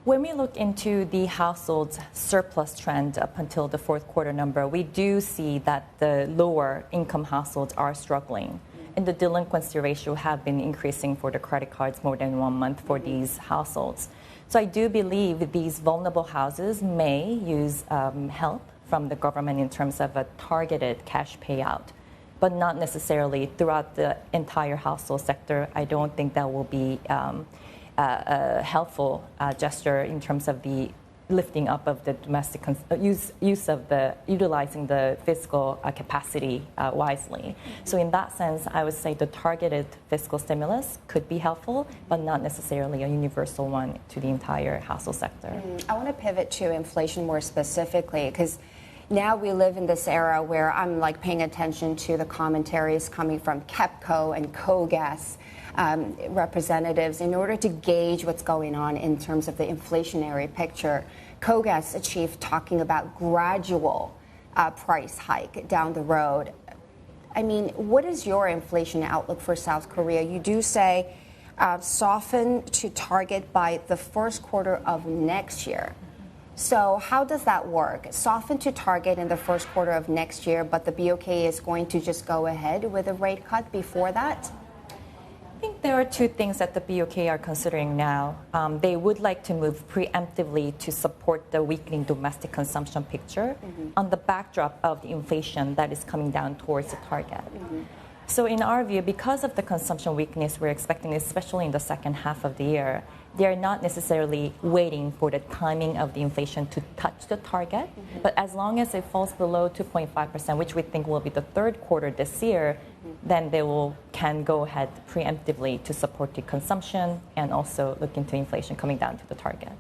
When we look into the households surplus trend up until the fourth quarter number, we do see that the lower income households are struggling. And the delinquency ratio have been increasing for the credit cards more than 1 month for these households. So I do believe these vulnerable houses may use help from the government in terms of a targeted cash payout, but not necessarily throughout the entire household sector. I don't think that will be a helpful gesture in terms of the lifting up of the domestic utilizing the fiscal capacity wisely. So in that sense, I would say the targeted fiscal stimulus could be helpful, but not necessarily a universal one to the entire household sector. I want to pivot to inflation more specifically, because now we live in this era where I'm like paying attention to the commentaries coming from KEPCO and KOGAS representatives in order to gauge what's going on in terms of the inflationary picture. KOGAS, a chief, talking about gradual price hike down the road. I mean, what is your inflation outlook for South Korea? You do say soften to target by the first quarter of next year. So how does that work? Soften to target in the first quarter of next year, but the BOK is going to just go ahead with a rate cut before that? I think there are two things that the BOK are considering now. They would like to move preemptively to support the weakening domestic consumption picture on the backdrop of the inflation that is coming down towards the target. So in our view, because of the consumption weakness we're expecting, especially in the second half of the year, they are not necessarily waiting for the timing of the inflation to touch the target. But as long as it falls below 2.5%, which we think will be the third quarter this year, then they can go ahead preemptively to support the consumption and also look into inflation coming down to the target.